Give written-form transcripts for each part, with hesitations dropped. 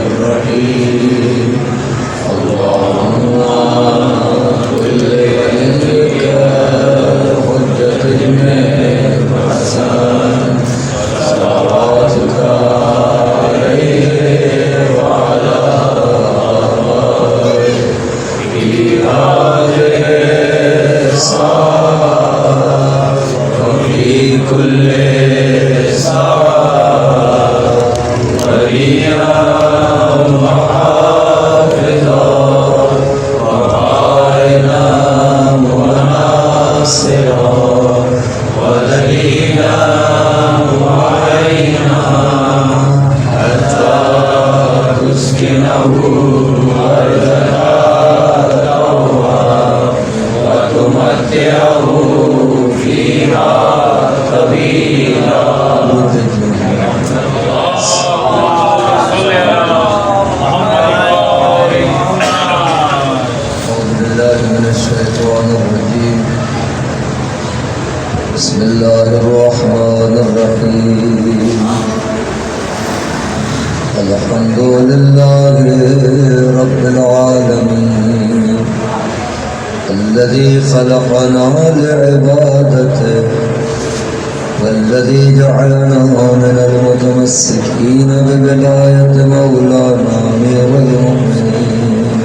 الرحيم اللهم كل وليك حجة ابن الحسن صلواتك عليه وعلى آله في هذه الساعة وفي كل ساعة وليا وحافظا وقائدا وناصرا ودليلا وعينا حتى تسكنه أرضك وتمتعه فيها طويلا. بسم الله الرحمن الرحيم الحمد لله رب العالمين الذي خلقنا لعبادته والذي جعلنا من المتمسكين بولاية مولانا أمير المؤمنين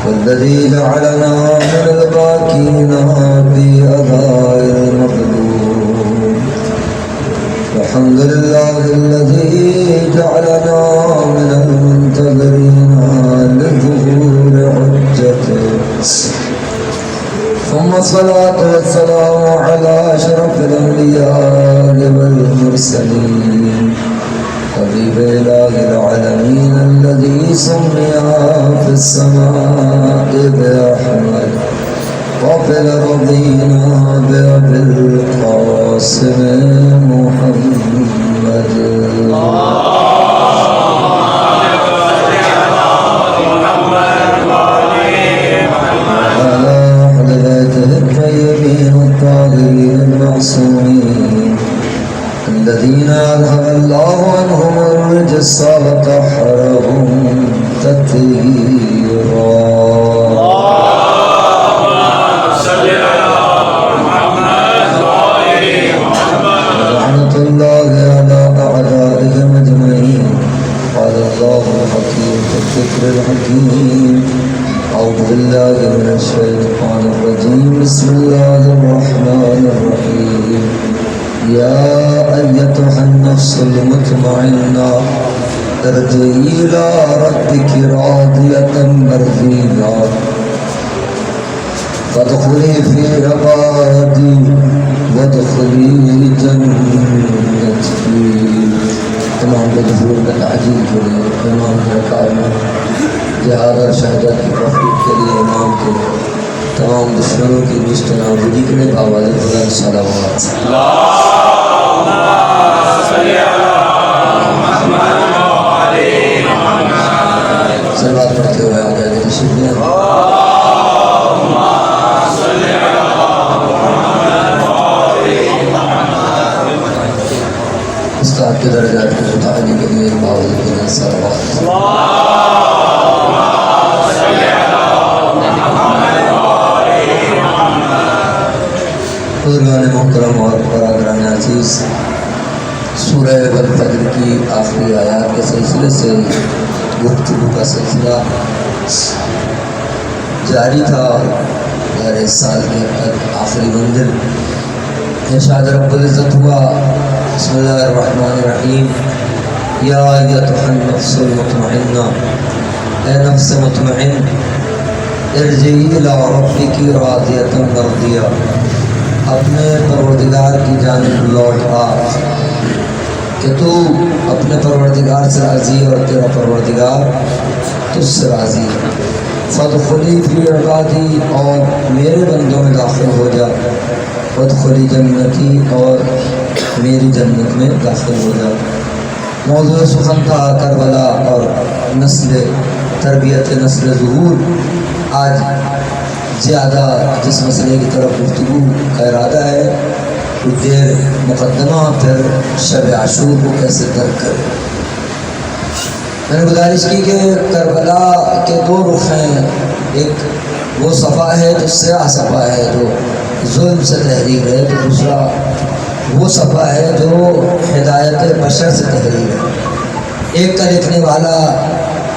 والذي جعلنا من الباكين في أداء المظلوم. الحمد لله الذي جعلنا من المنتظرين لظهور حجته. ثم الصلاة والسلام على أشرف الأنبياء والمرسلين حبيب إله العالمين الذي سمي في السماء بأحمد وفي الأرضين بأبي القاسم محمد. الطاهرين المعصومين الذين أذهب الله عنهم الرجس وطهرهم تطهيرا. صل على محمد وآل محمد. لعنة الله على أعدائهم أجمعين. قال الله الحكيم في الذكر الحكيم أعوذ بالله من الشيطان الرجيم بسم الله الرحمن الرحيم يا أيتها النفس المطمئنة ارجعي إلى ربك راضية مرضية فادخلي في عبادي وادخلي جنتي. تمام بدخول بالعجيب کے لیے امام سرکار میں جہاد اور شہادت کی توفیق کے لیے امام کے تمام دشمنوں کی مستنابودی کے لیے آواز بلند صلوات. اللهم صل علی محمد وآل محمد. صلوات پڑھتے ہوئے آ جائے تشریف لیں. اللهم صل علی محمد وآل محمد. استاد کے درجات کو بتانے کے لیے آواز بلند صلوات. بزرگان محترم اور برادران عزیز، سورہ والفجر کی آخری آیات کے سلسلے سے گفتگو کا سلسلہ جاری تھا. اس سال کے آخری منزل ارشاد رب العزت ہوا. بسم اللہ الرحمن الرحیم یا ایتھا النفس المطمئنہ، اے نفس مطمئن، ارجعی الی ربک راضیۃ مرضیہ، اپنے پروردگار کی جانب لوٹ آ کہ تو اپنے پروردگار سے راضی اور تیرا پروردگار تجھ سے راضی ہے. فادخلی فی عبادی، اور میرے بندوں میں داخل ہو جا. وادخلی جنتی، اور میری جنت میں داخل ہو جا. موضوع سخن تھا کربلا اور نسل تربیت نسل ظہور. آج زیادہ جس مسئلے کی طرف گفتگو کا ارادہ ہے کچھ دیر مقدمہ پھر شب عاشور کو کیسے ترک کرے. میں نے گزارش کی کہ کربلا کے دو رخ ہیں، ایک وہ صفحہ ہے جو سیاہ صفحہ ہے جو ظلم سے تحریر ہے، تو دوسرا وہ صفحہ ہے جو ہدایت بشر سے تحریر ہے۔ ایک کا لکھنے والا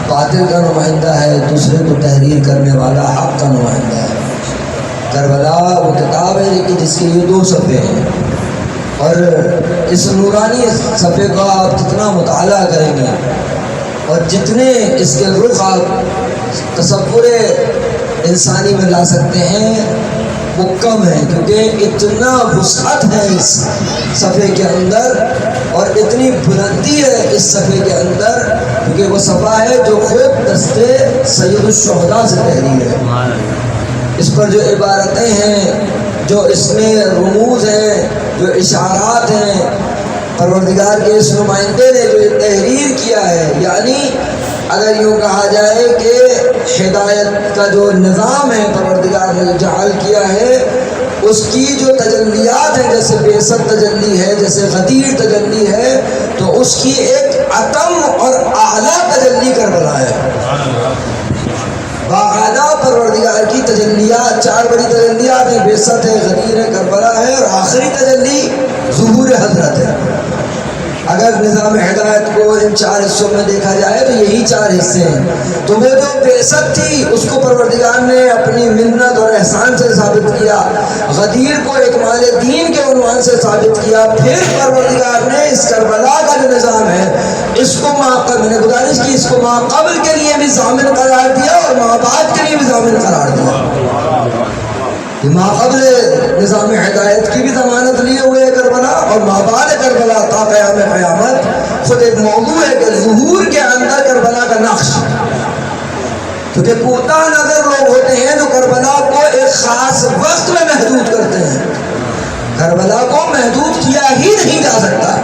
باطل کا نمائندہ ہے، دوسرے کو تحریر کرنے والا حق کا نمائندہ ہے۔ کربلا وہ کتاب ہے کہ جس کے یہ دو صفحے ہیں، اور اس نورانی صفحے کا آپ جتنا مطالعہ کریں گے اور جتنے اس کے رخ آپ تصور انسانی میں لا سکتے ہیں وہ کم ہے، کیونکہ اتنا وسعت ہے اس صفحے کے اندر اور اتنی بلندی ہے اس صفحے کے اندر، کیونکہ وہ صفحہ ہے جو خود دستے سید الشہداء سے تحریر ہے۔ اس پر جو عبارتیں ہیں، جو اس میں رموز ہیں، جو اشارات ہیں، پروردگار کے اس نمائندے نے جو یہ تحریر کیا ہے، یعنی اگر یوں کہا جائے کہ ہدایت کا جو نظام ہے پروردگار نے جو جعل کیا ہے، اس کی جو تجلیات ہیں، جیسے بعثت تجلی ہے، جیسے غدیر تجلی ہے، تو اس کی ایک اتم اور اعلیٰ تجلی کربلا ہے۔ باقاعدہ پروردگار کی تجلیات، چار بڑی تجلیات ہیں، بعثت ہے، غدیر ہے، کربلا ہے، اور آخری تجلی ظہور حضرت ہے۔ اگر نظام ہدایت کو ان چار حصوں میں دیکھا جائے تو یہی چار حصے ہیں۔ تو وہ جو بعثت تھی اس کو پروردگار نے اپنی منت اور احسان سے ثابت کیا، غدیر کو اکمال دین کے عنوان سے ثابت کیا، پھر پروردگار نے اس کربلا کا جو نظام ہے اس کو میں نے گزارش کی، اس کو ماقبل کے لیے بھی ضامن قرار دیا اور مابعد کے لیے بھی ضامن قرار دیا۔ ماقبل نظام ہدایت کی بھی ضمانت لیے ہوئے کربلا، اور مابعد کربلا تا قیام قیامت خود ایک موضوع ہے کہ ظہور کے اندر کربلا کا نقش، کیونکہ کوتاہ نظر لوگ ہوتے ہیں جو کربلا کو ایک خاص وقت میں محدود کرتے ہیں۔ کربلا کو محدود کیا ہی نہیں جا سکتا۔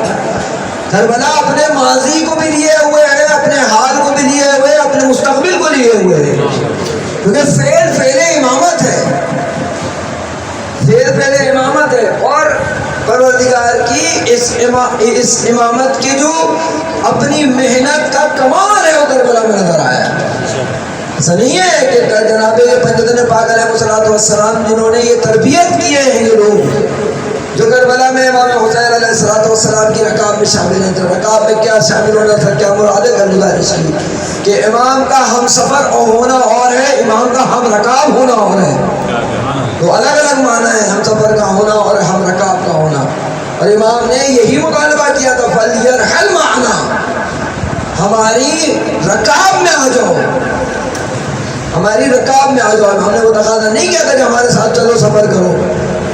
کربلا اپنے ماضی کو بھی لیے ہوئے ہے، اپنے حال کو بھی لیے ہوئے، اپنے مستقبل کو لیے ہوئے ہے، کیونکہ فعل امامت ہے، پہلے امامت ہے، اور پروردگار کی اس امامت کی جو اپنی محنت کا کمال ہے وہ کربلا میں نظر آیا۔ ایسا نہیں ہے کہ جناب پنجتن پاک علیہ السلام جنہوں نے یہ تربیت کیے ہیں، یہ لوگ جو کربلا میں امام حسین علیہ السلام کی رکاب میں شامل ہیں، تو رکاب میں کیا شامل ہونا تھا، کیا مراد ہے، گزارش کی کہ امام کا ہم سفر ہونا اور ہے، امام کا ہم رکاب ہونا اور ہے، تو الگ الگ معنی ہے ہم سفر کا ہونا اور ہم رکاب کا ہونا۔ اور امام نے یہی مطالبہ کیا تھا، فَلْيَرْحَلْ مَعْنَا، ہماری رکاب میں آ جاؤ، ہماری رکاب میں آ جاؤ۔ ہم نے وہ تقاضا نہیں کیا تھا کہ ہمارے ساتھ چلو سفر کرو،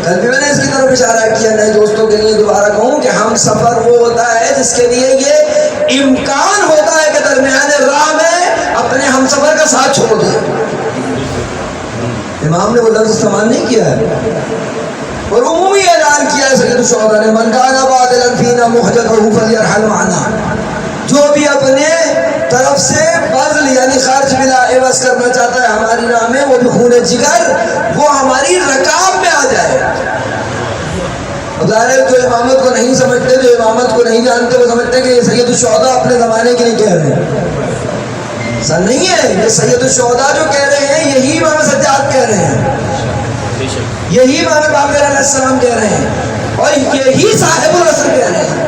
کل بھی میں نے اس کی طرف اشارہ کیا، نئے دوستوں کے لیے دوبارہ کہوں کہ ہم سفر وہ ہوتا ہے جس کے لیے یہ امکان ہوتا ہے کہ درمیان راہ میں اپنے ہم سفر کا ساتھ چھوڑ دیں۔ امام نے وہ لفظ استعمال نہیں کیا ہے، اور عمومی اعلان کیا ہے سید الشہداء نے، من کان باذلا فینا محجته فلیرحل معنا، جو بھی اپنے طرف سے بذل یعنی خرچ بلا عوض کرنا چاہتا ہے ہماری راہ میں، وہ بھی خون جگر، وہ ہماری رکاب میں آ جائے۔ ظاہر جو امامت کو نہیں سمجھتے، جو امامت کو نہیں جانتے، وہ سمجھتے کہ یہ سید الشہداء اپنے زمانے کے لیے کہہ رہے ہیں، ایسا نہیں ہے۔ یہ سید الشہداء جو کہہ رہے ہیں یہی امام سجاد کہہ رہے ہیں، یہی امام باقر علیہ السلام کہہ رہے ہیں، اور یہی صاحب العصر کہہ رہے ہیں۔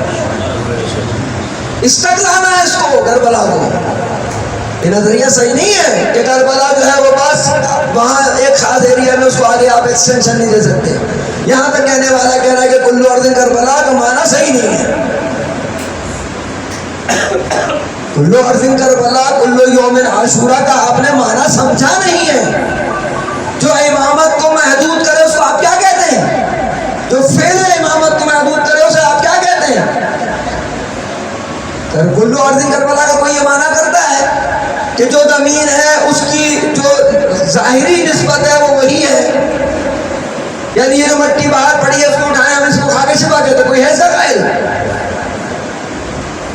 اس تک لانا ہے اس کو، کربلا کو۔ یہ نظریہ صحیح نہیں ہے کہ کربلا جو ہے وہ بس وہاں ایک خاص ایریا میں، اس کو آگے آپ ایکسٹینشن نہیں دے سکتے۔ یہاں تک کہنے والا کہہ رہا ہے کہ کلو ارض کربلا کا معنی صحیح نہیں ہے۔ کلو ارض کربلا، کلو یوم عاشورہ کا آپ نے معنی سمجھا نہیں ہے۔ جو امامت کو محدود کرے اس کو آپ کیا کہتے ہیں؟ جو فعل امامت کو محدود کرے اسے آپ کیا کہتے ہیں؟ کلو ارض کربلا کا کوئی یہ معنی کرتا ہے کہ جو زمین ہے اس کی جو ظاہری نسبت ہے وہ وہی ہے، یعنی یہ جو مٹی باہر پڑی ہے اس کو اٹھائیں ہم اس کو کھا کے شفا کہتے ہیں؟ کوئی ہے اس کا قائل؟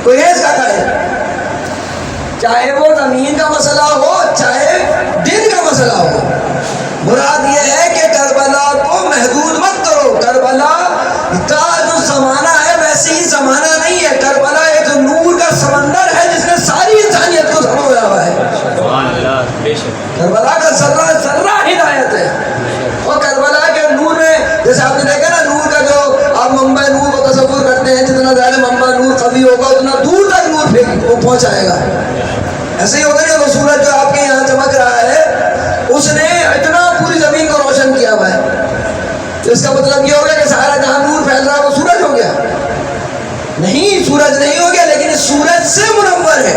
کوئی ہے اس کا قائل؟ چاہے وہ زمین کا مسئلہ ہو چاہے دن کا مسئلہ ہو، مراد یہ ہے کہ کربلا کو محدود مت کرو۔ کربلا کا جو زمانہ ہے ویسے ہی زمانہ نہیں ہے، کربلا ایک نور کا سمندر ہے جس نے ساری انسانیت پہنچائے گا. ایسے ہی ہوگا نہیں وہ سورج جو آپ کے یہاں چمک رہا ہے اس نے اتنا پوری زمین کو روشن کیا ہوا ہے. تو اس کا مطلب یہ ہو گیا کہ سارا جہاں نور پھیل رہا ہے وہ سورج ہو گیا؟ نہیں، سورج نہیں ہو گیا، لیکن سورج سے منور ہے.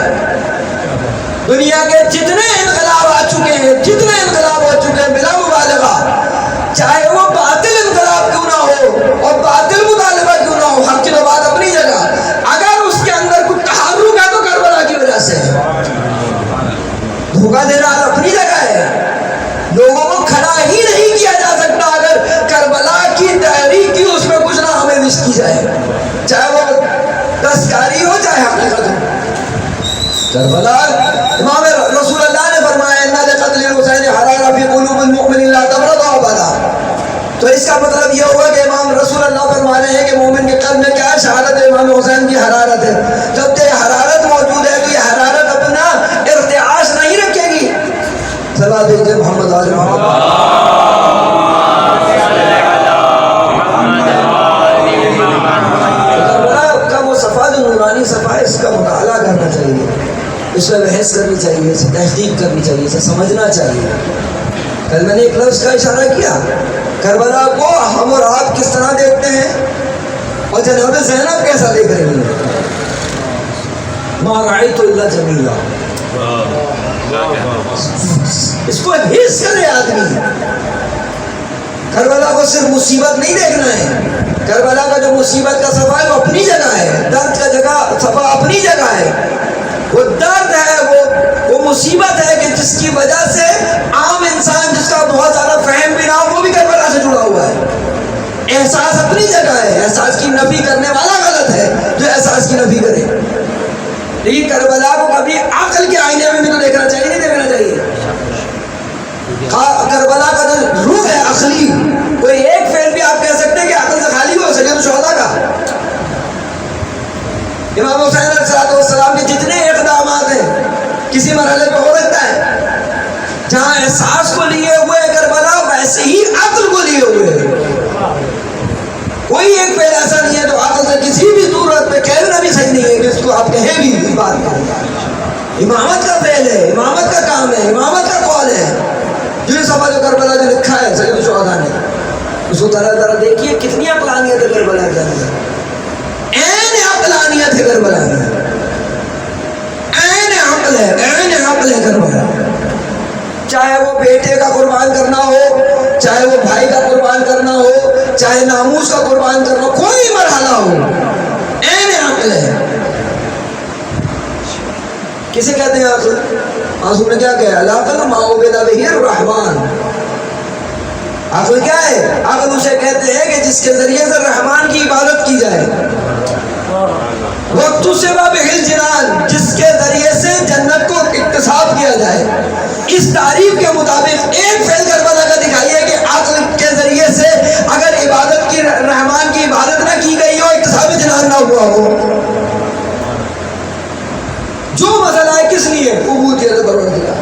دنیا کے جتنے انقلاب آ چکے ہیں، جتنے انقلاب ہو چکے ہیں بلا مبالغہ، چاہے وہ باطل انقلاب کیوں نہ ہو اور باطل مطالبہ کیوں نہ ہو، حق کی تو بات اپنی جگہ، اگر اس کے اندر کچھ تحرک ہے تو کربلا کی وجہ سے ہے. دھوکہ دینا اپنی جگہ ہے. لوگوں کو کھڑا ہی نہیں کیا جا سکتا اگر کربلا کی تحریک کی اس میں کچھ نہ ہمیں مس کی جائے، چاہے وہ دستکاری ہو چاہے حقیقت ہو. کربلا امام رسول اللہ نے فرمایا ان لقتل الحسین حرارہ فی قلوب المؤمنین لا تبرد ابدا. تو اس کا مطلب یہ ہوا کہ امام رسول اللہ فرما رہے ہیں کہ مومن کے قلب میں کیا شہادت امام حسین کی حرارت ہے. جب تک حرارت موجود ہے تو یہ حرارت اپنا ارتعاش نہیں رکھے گی. صلوات دیجیے محمد آل محمد. نورانی صفحہ اس کا مطالعہ کرنا چاہیے، اس میں بحث کرنی چاہیے، اسے تحقیق کرنی چاہیے، اسے سمجھنا چاہیے. کل میں نے ایک لفظ کا اشارہ کیا، کربلا کو ہم اور آپ کس طرح دیکھتے ہیں اور جناب زینب کیسا دیکھ رہی ہیں. ما رأیت الا جمیلا. اس کو حس کرے آدمی. کربلا کو صرف مصیبت نہیں دیکھنا ہے. کربلا کا جو مصیبت کا صفحہ ہے وہ اپنی جگہ ہے، درد کا جگہ صفحہ اپنی جگہ ہے. وہ درد ہے، وہ مصیبت ہے کہ جس کی وجہ سے عام انسان جس کا بہت زیادہ فہم بھی نہ ہو وہ بھی کربلا سے جڑا ہوا ہے. احساس اپنی جگہ ہے، احساس کی نفی کرنے والا غلط ہے جو احساس کی نفی کرے. لیکن کربلا کو کبھی عقل کے آئینے میں بھی تو دیکھنا چاہیے، نہیں دیکھنا چاہیے. کربلا کا جو روح ہے عقلی، کوئی ایک فعل بھی آپ کہہ سکتے ہیں کہ عقل سے خالی ہو سکے تو شہداء کا. امام حسین علیہ السلام کے جتنے اقدامات ہیں کسی مرحلے پہ ہو سکتا ہے. جہاں احساس کو لیے ہوئے کربلا ویسے ہی عقل کو لیے ہوئے. کوئی ایک فعل ایسا نہیں ہے جو عقل سے کسی بھی صورت پہ کہنا بھی صحیح نہیں ہے کہ اس کو آپ کہیں بھی اس بات کو. امامت کا فعل ہے، امامت کا کام ہے، امامت کا قول ہے. جو سفا جو کربلا جو لکھا ہے سید الشہداء نے، اس کو طرح دیکھیے کتنی عقلانیت ہے کربلا کے اندر. عین عقلانیت ہے کربلا میں، عین عقل ہے، عین عقل ہے کربلا. چاہے وہ بیٹے کا قربان کرنا ہو، چاہے وہ بھائی کا قربان کرنا ہو، چاہے ناموس کا قربان کرنا ہو، کوئی مرحلہ ہو، عین عقل ہے. کسے کہتے ہیں عقل؟ آنسو نے کیا کہا؟ العقل ما عبد به الرحمن. عقل کیا ہے؟ عقل اسے کہتے ہیں کہ جس کے ذریعے سے رحمان کی عبادت کی جائے. وقت سے بابل جنان، جس کے ذریعے سے جنت کو اکتساب کیا جائے. اس تعریف کے مطابق ایک فعل کربلا کا دکھائیے کہ عقل کے ذریعے سے اگر عبادت کی، رحمان کی عبادت نہ کی گئی ہو، اکتساب جنان نہ ہوا ہو. جو مسئلہ ہے کس لیے؟ عبودیت پروردگار.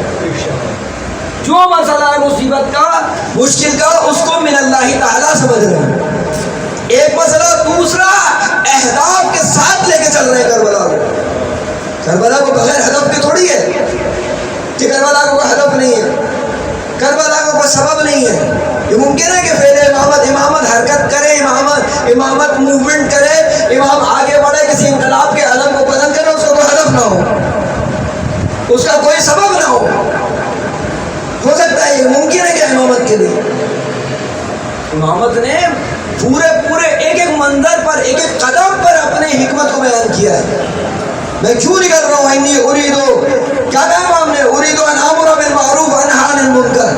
جو مسئلہ ہے مصیبت کا، مشکل کا، اس کو من اللہ تعالیٰ سمجھ رہے ہیں. ایک مسئلہ دوسرا اہداف کے ساتھ لے کے چل رہے ہیں کربلا کو. کربلا کو بغیر ہدف کے تھوڑی ہے کہ کربلا کو کوئی ہدف نہیں ہے، کربلا کو کوئی سبب نہیں ہے. یہ ممکن ہے کہ فعل امامت حرکت کرے، امامت موومنٹ کرے، امام آگے بڑھے، کسی انقلاب کے علم کو بلند کرے، اس کا کوئی ہدف نہ ہو، اس کا کوئی سبب نہ ہو سکتا ہے. یہ ممکن ہے کہ امامت کے لیے امامت نے پورے ایک منظر پر، ایک قدم پر اپنے حکمت کو بیان کیا ہے. میں کیوں نہیں کر رہا ہوں؟ انی اریدو، کیا کہا امام نے؟ اریدو ان امر بالمعروف وانہی عن المنکر.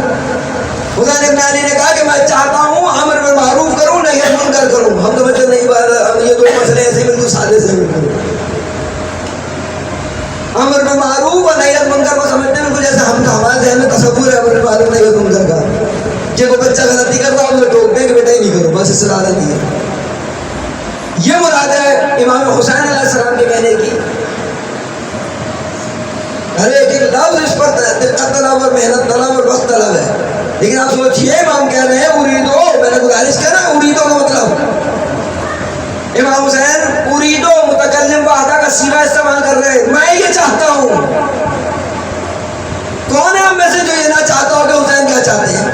حسین ابن علی نے کہا کہ میں چاہتا ہوں امر بالمعروف کروں، نہی عن المنکر کروں. ہم تو بچے نہیں، ہم یہ دو مسئلے ایسے بالکل سادے سے بالکل. امر بالمعروف اور نہی عن المنکر کو سمجھتے ہیں بالکل جیسے ہمارے ذہن میں تصور ہے امر بالمعروف نہی عن المنکر کا، کہ کوئی بچہ غلطی کرتا ہو تو ٹوک دیں کہ بیٹا ہی نہیں کرو، بس اس سے زیادہ نہیں ہے. یہ مراد ہے امام حسین علیہ السلام کے کہنے کی. ہر ایک لفظ اس پر دقت طلب اور محنت طلب اور وقت طلب ہے. لیکن آپ سوچیے امام کہہ رہے ہیں اریدو، میں نے گزارش کیا نا اریدو کا مطلب امام حسین ارید و متکلم واحدہ کا سیوا استعمال کر رہے ہیں، میں یہ چاہتا ہوں. کون ہے ہم میں سے جو یہ نہ چاہتا ہو کہ حسین کیا چاہتے ہیں؟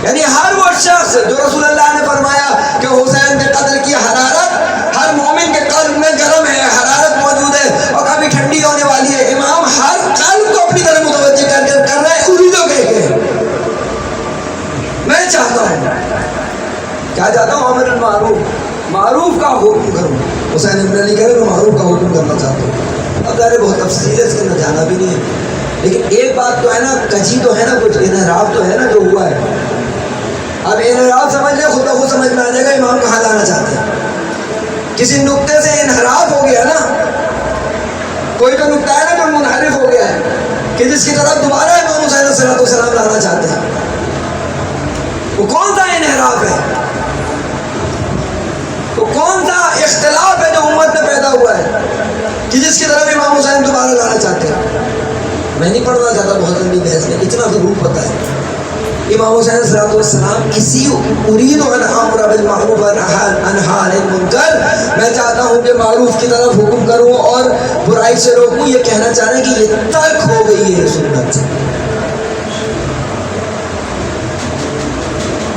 یعنی ہر وہ شخص جو رسول اللہ نے فرمایا کہ حسین کے قتل کی حرارت ہر مومن کے قلب میں گرم ہے، حرارت موجود ہے اور کبھی ٹھنڈی ہونے والی ہے. امام ہر قلب کو اپنی طرف متوجہ کر رہے ہیں اریدو کہہ کے. میں چاہتا ہوں، کیا چاہتا ہوں؟ امر المعروف، معروف کا حکم کروں. حسین ابن علی کہہ رہے میں معروف کا حکم کرنا چاہتا ہوں. اب ظاہر بہت تفصیل ہے، اس کے اندر جانا بھی نہیں ہے، لیکن ایک بات تو ہے نا، کجی تو ہے نا، کچھ انحراف تو ہے نا جو ہوا ہے. اب انحراف سمجھ لیں، خود بخود سمجھ میں آ جائے گا امام کہاں لانا چاہتے ہیں. کسی نقطے سے انحراف ہو گیا نا، کوئی تو نقطہ ہے نا جو منحرف ہو گیا ہے کہ جس کی طرف دوبارہ امام حسین علیہ السلام لانا چاہتے ہیں. وہ کون سا انحراف ہے؟ وہ کون سا اختلاف ہے جو امت میں پیدا ہوا ہے کہ جس کی طرف امام حسین دوبارہ لانا چاہتے ہیں؟ میں نہیں پڑھنا چاہتا بہت لمبی بحث میں، اتنا ضرور پتہ ہے امام حسین صلی اللہ علیہ وسلم اسی ارید ان امر بالمعروف انہی عن المنکر، میں چاہتا ہوں کہ معروف کی طرف حکم کروں اور برائی سے روکوں. یہ کہنا چاہ رہے ہیں کہ یہ ترک ہو گئی ہے سنت سے.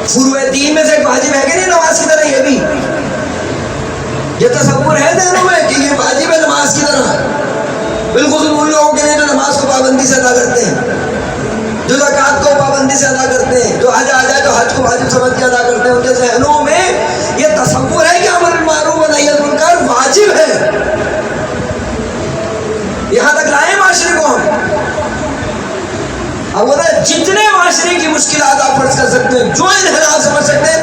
فروع دین میں سے ایک واجب ہے کہ نہیں نماز کی طرح؟ یہ بھی یہ تصور ہے ذہنوں میں کہ یہ واجب ہے نماز کی طرح. بالخصوص ان لوگوں کے لیے جو نماز کو پابندی سے ادا کرتے ہیں، جو زکوٰۃ کو پابندی سے ادا کرتے ہیں، جو حج آ جائے تو حج کو واجب سمجھ کے ادا کرتے ہیں. ان کے ذہنوں میں یہ تصور ہے کہ امر بالمعروف و نہی عن المنکر واجب ہے. یہاں تک لائے معاشرے کو ہم. اب ہوتا ہے جتنے معاشرے کی مشکلات آپ فرض کر سکتے ہیں، جو انحراف سمجھ سکتے ہیں،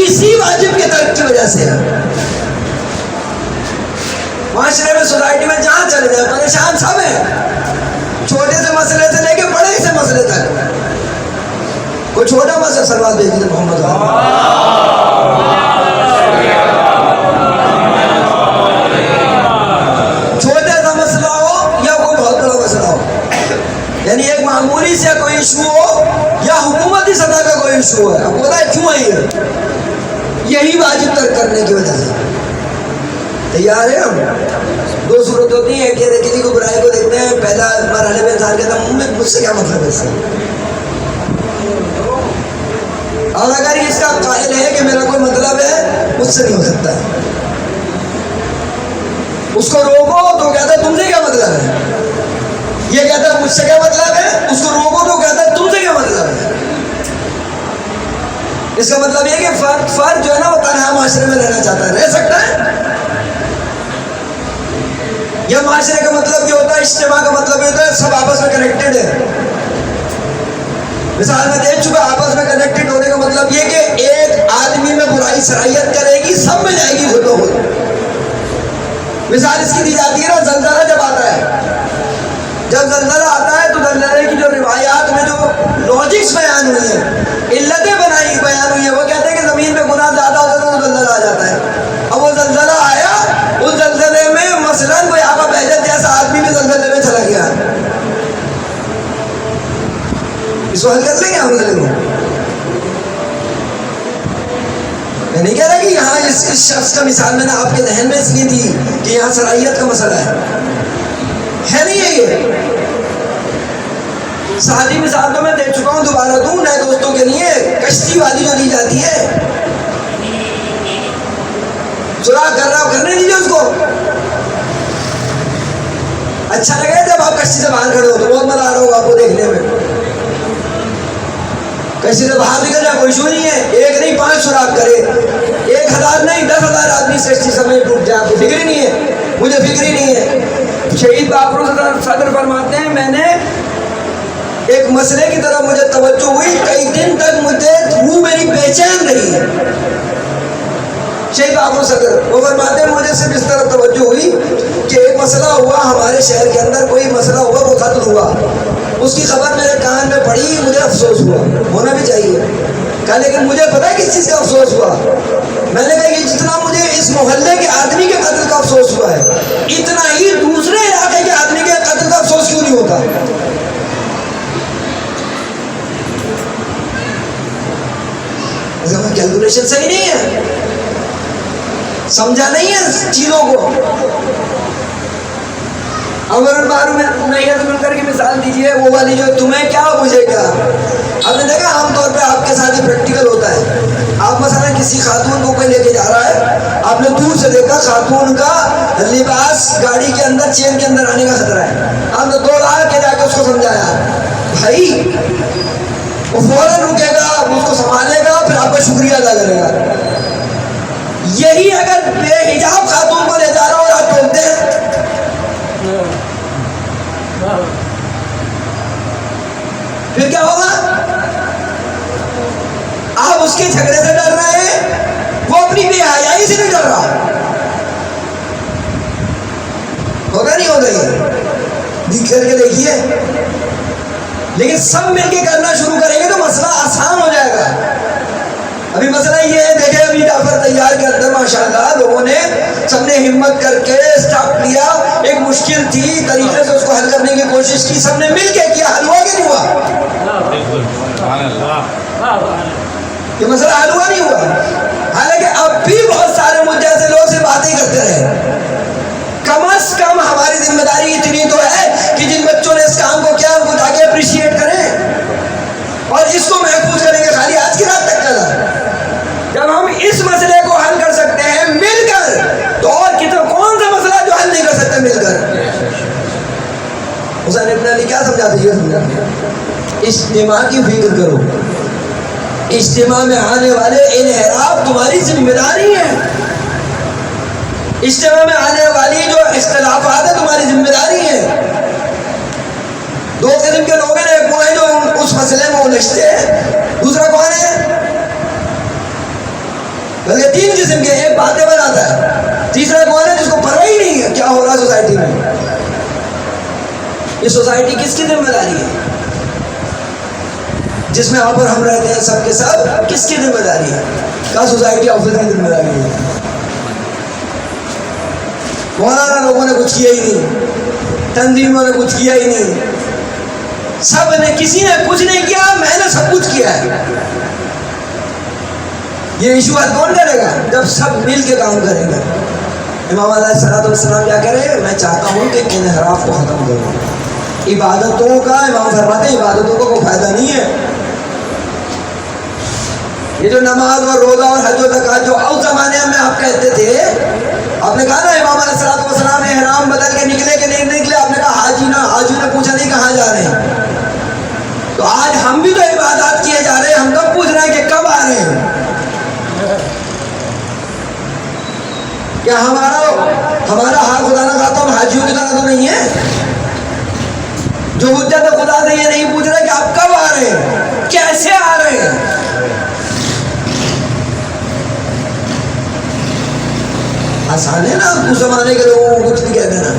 اسی واجب کے ترک کی وجہ سے ہے. معاشرے میں، سوسائٹی میں جہاں چلے جائیں پریشان سب ہیں، چھوٹے سے مسئلے سے لے کے بڑے سے مسئلے تک. کوئی چھوٹا مسئلہ سلوات بھیج دیجیے محمد، چھوٹے سا مسئلہ ہو یا کوئی بہت بڑا مسئلہ ہو، یعنی ایک معمولی سے کوئی ایشو ہو یا حکومتی سطح کا کوئی ایشو ہے. اب پتہ ہے کیوں ہے یہی واجب ترک کرنے کی وجہ سے. تیار ہے ہم؟ دو صورت ہوتی ہیں، کہ کسی کو برائی کو دیکھتے ہیں، پہلا مرحلے میں انسان کہتا ہے مجھ سے کیا مطلب ہے اس سے، اور اگر اس کا قائل ہے کہ میرا کوئی مطلب ہے مجھ سے نہیں ہو سکتا ہے، اس کو روکو تو کہتا ہے تم سے کیا مطلب ہے. یہ کہتا ہے مجھ سے کیا مطلب ہے، اس کو روکو تو کہتا ہے تم سے کیا مطلب ہے. اس کا مطلب یہ کہ فرد جو ہے نا وہ تنہا معاشرے میں رہنا چاہتا ہے، رہ سکتا ہے. یا معاشرے کا مطلب یہ ہوتا ہے، اجتماع کا مطلب یہ ہوتا ہے سب آپس میں کنیکٹڈ ہے. مثال میں دیکھ چکا، آپس میں کنیکٹڈ ہونے کا مطلب یہ کہ ایک آدمی میں برائی صلاحیت کرے گی، سب میں جائے گی خود بخود. مثال اس کی دی جاتی ہے نا، زلزلہ جب آتا ہے، جب زلزلہ آتا ہے تو زلزلے کی جو روایات میں جو لاجکس بیان ہوئی ہیں، علتیں بیان ہوئی ہیں، وہ کہتے ہیں کہ زمین پہ گناہ زیادہ ہوتا ہے تو زلزلہ آ جاتا ہے. اب وہ زلزلہ آیا، اس زلزلے میں مثلاً کوئی آقا بہجت جیسا آدمی بھی زلزلے میں چلا گیا. اس کو حل کر لیں گے ہم مسئلے کو. میں نہیں کہہ رہا کہ یہاں اس شخص کا مثال میں نے آپ کے ذہن میں اس لیے دی کہ یہاں صلاحیت کا مسئلہ ہے نہیں ہے. یہ سادی مثال تو میں دے چکا ہوں، دوبارہ دوں نئے دوستوں کے لیے. کشتی والی جو دی جاتی ہے، سراغ کر رہا کرنے دیجیے اس کو. اچھا لگے جب آپ کشتی سے باہر کھڑے ہو تو بہت مزہ آ رہا ہوگا آپ کو دیکھنے میں. کشتی سے باہر نکل جائے کوئی ایشو نہیں ہے، ایک نہیں 5 سراغ کرے، 1000 نہیں 10,000 آدمی سے کشتی سمیت ٹوٹ جائے، آپ کو فکر ہی نہیں ہے، مجھے فکر ہی نہیں ہے. شہید باقر صدر فرماتے ہیں میں نے ایک مسئلے کی طرف مجھے توجہ ہوئی، کئی دن تک مجھے روح میری بے چین رہی. شہید باقر صدر وہ فرماتے ہیں مجھے صرف اس طرح توجہ ہوئی کہ ایک مسئلہ ہوا ہمارے شہر کے اندر، کوئی مسئلہ ہوا، وہ قتل ہوا، اس کی خبر میرے کان میں پڑی، مجھے افسوس ہوا، ہونا بھی چاہیے. کہا لیکن مجھے پتا ہے کس چیز کا افسوس ہوا. میں نے کہا کہ جتنا مجھے اس محلے کے آدمی کے قتل کا افسوس ہوا ہے، اتنا ہی دوسرے علاقے کے آدمی کے قتل کا افسوس کیوں نہیں ہوتا. کیلکولیشن صحیح نہیں ہے. سمجھا نہیں ہے چیزوں کو. امر بالمعروف نہی عن المنکر کی مثال دیجیے، وہ والی جو تمہیں کیا مجھے کیا. آپ نے دیکھا عام طور پہ آپ کے ساتھ یہ پریکٹیکل ہوتا ہے. آپ مثلا کسی خاتون کو کوئی لے کے جا رہا ہے، آپ نے دور سے دیکھا خاتون کا لباس گاڑی کے اندر چین کے اندر آنے کا خطرہ ہے، آپ نے دوڑا کے جا کے اس کو سمجھایا، بھائی وہ فوراً رکے گا، اس کو سنبھالے گا، پھر آپ کا شکریہ ادا کرے گا. یہی اگر بے حجاب خاتون کو لے جا رہا ہو اور آپ ٹوکتے ہیں پھر کیا ہوگا؟ آپ اس کے جھگڑے سے ڈر رہے ہیں، وہ اپنی بے حیائی سے نہیں ڈر رہا. ہوگا نہیں ہوگا؟ یہ کر کے دیکھیے. لیکن سب مل کے کرنا شروع کریں گے تو مسئلہ آسان ہو جائے گا. ابھی مسئلہ یہ ہے، دیکھیں ابھی جعفر طیار کے اندر ماشاءاللہ لوگوں نے سب نے ہمت کر کے اسٹاپ لیا. ایک مشکل تھی، طریقے سے اس کو حل کرنے کی کوشش کی، سب نے مل کے کیا. حل ہوا کہ نہیں ہوا؟ یہ مسئلہ حل ہوا نہیں ہوا. حالانکہ اب بھی بہت سارے مجھ جیسے لوگ سے باتیں کرتے رہے. کم از کم ہماری ذمہ داری اتنی تو ہے کہ جن بچوں نے اس کام کو کیا ان کو جا کے اپریشیٹ کریں اور اس کو محفوظ کریں گے. خالی آج کی رات تک چلا. جب ہم اس مسئلے کو حل کر سکتے ہیں مل کر، تو اور کتنا کون سا مسئلہ جو حل نہیں کر سکتے مل کر. حسین ابن علی کیا سمجھاتے ہیں؟ اجتماع کی فکر کرو. اجتماع میں آنے والے انحراف تمہاری ذمہ داری ہے. اجتماع میں آنے والی جو اختلافات ہیں تمہاری ذمہ داری ہے. دو قسم کے لوگ ہیں، ایک وہ ہے جو اس مسئلے میں الجھتے ہیں، دوسرا کون ہے؟ بلکہ تین قسم کے، ایک باتیں بناتا ہے، تیسرا کون ہے جس کو پرواہ ہی نہیں ہے کیا ہو رہا سوسائٹی میں. یہ سوسائٹی کس کی ذمہ داری ہے؟ جس میں آپ اور ہم رہتے ہیں سب کے سب، کس کی ذمہ داری ہے؟ کیا سوسائٹی آفس کی ذمہ داری ہے؟ مولانا لوگوں نے کچھ کیا ہی نہیں، تنظیموں نے کچھ کیا ہی نہیں، سب نے، کسی نے کچھ نہیں کیا، میں نے سب کچھ کیا ہے. یہ ایشو حل کون کرے گا؟ جب سب مل کے کام کریں گے. امام علیہ السلام کیا کہہ رہے ہیں؟ میں چاہتا ہوں کہ انحراف کو ختم کروں. عبادتوں کا، امام فرماتے ہیں عبادتوں کو کوئی فائدہ نہیں ہے. یہ جو نماز اور روزہ اور حج و زکات جو اس زمانے میں آپ کہتے تھے، آپ نے کہا نا امام علیہ السلام احرام بدل کے نکلے کہ نہیں نکلے؟ آپ نے کہا حاجی نے پوچھا نہیں کہاں جا رہے ہیں. تو آج ہم بھی تو عبادات کیے جا رہے ہیں، ہم کب پوچھ رہے ہیں کہ کب آ رہے ہیں؟ کیا ہمارا حال خدا نہ خواستہ ہم حاجیوں کی طرح تو نہیں ہے جو حجت خدا سے یہ نہیں پوچھ رہے کہ آپ کب آ رہے ہیں، کیسے آ رہے ہیں. آسان ہے نا اس زمانے کے لوگوں کو کچھ نہیں کہہ دینا.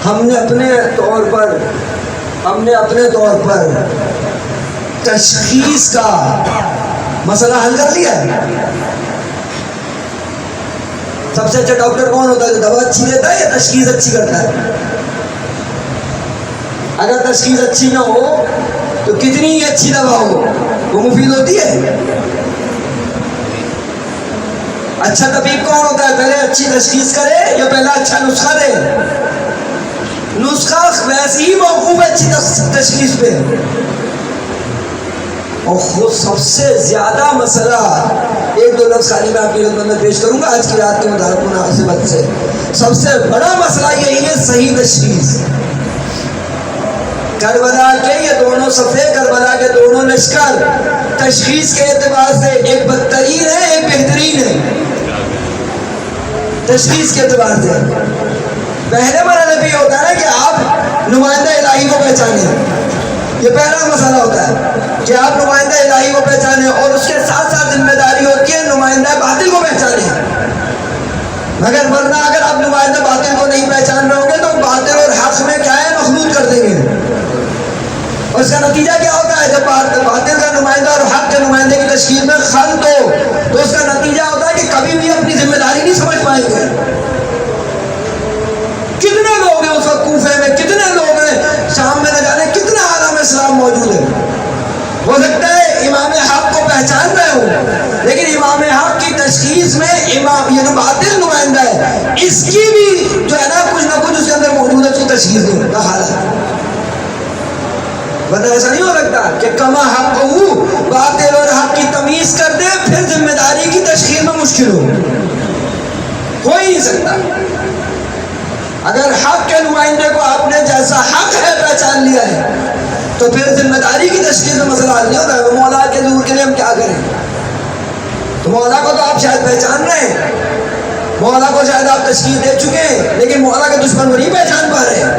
ہم نے اپنے طور پر تشخیص کا مسئلہ حل کر لیا ہے. سب سے اچھا ڈاکٹر کون ہوتا ہے؟ جو دوا اچھی دیتا ہے یا تشخیص اچھی کرتا ہے؟ اگر تشخیص اچھی نہ ہو تو کتنی ہی اچھی دوا ہو وہ مفید ہوتی ہے. اچھا طبیب کون ہوتا ہے؟ پہلے اچھی تشخیص کرے یا پہلا اچھا نسخہ دے؟ نسخہ ویسے ہی موقوف ہے اچھی تشخیص پہ. اور خود سب سے زیادہ مسئلہ، ایک دو لفظ خالی میں آپ کی خدمت میں پیش کروں گا آج کی رات کے مناسبت سے. سب سے بڑا مسئلہ یہی ہے صحیح تشخیص. کربلا کے یہ دونوں صفحے، کربلا کے دونوں لشکر تشخیص کے اعتبار سے ایک بدترین ہے ایک بہترین ہے. تشخیص کے اعتبار سے پہلے مرحلے پہ یہ ہوتا ہے کہ آپ نمائندہ الہی کو پہچانیں. یہ پہلا مسئلہ ہوتا ہے کہ آپ نمائندہ الہی کو پہچانیں، اور اس کے ساتھ ساتھ ذمہ داری ہوتی ہے نمائندہ باطل کو پہچانیں. مگر ورنہ اگر آپ نمائندہ باطل کو نہیں پہچان رہے ہوں گے تو باطل اور حق میں کیا ہے مخلوط کر دیں گے. اور اس کا نتیجہ کیا ہوتا ہے؟ جب باطل کا نمائندہ اور حق کے نمائندے کی تشکیل میں خلط ہو تو اس کا نتیجہ ہوتا ہے کہ کبھی بھی اپنی ذمہ داری نہیں سمجھ پائیں گے. کتنے لوگ ہیں اس وقت کوفے میں، کتنے لوگ ہیں شام میں، نہ جانے کتنا عالم اسلام موجود ہے. ہو سکتا ہے امام حق کو پہچان رہے ہوں لیکن امام حق کی تشخیص میں امام یہ جو باطل نمائندہ ہے اس کی بھی جو ہے نا کچھ نہ کچھ اس کے اندر موجود ہے، اس کی تشخیص نہیں کا حالت، ورنہ ایسا نہیں ہو سکتا کہ کما حق باطل اور حق کی تمیز کر دے پھر ذمہ داری کی تشخیص میں مشکل ہو ہی نہیں سکتا۔ اگر حق کے نمائندے کو آپ نے جیسا حق ہے پہچان لیا ہے تو پھر ذمہ داری کی تشخیص میں مسئلہ حل نہیں ہوتا ہے۔ مولا کے ظہور کے لیے ہم کیا کریں؟ تو مولا کو تو آپ شاید پہچان رہے ہیں، مولا کو شاید آپ تشخیص دے چکے ہیں، لیکن مولا کے دشمن کو نہیں پہچان پا رہے ہیں۔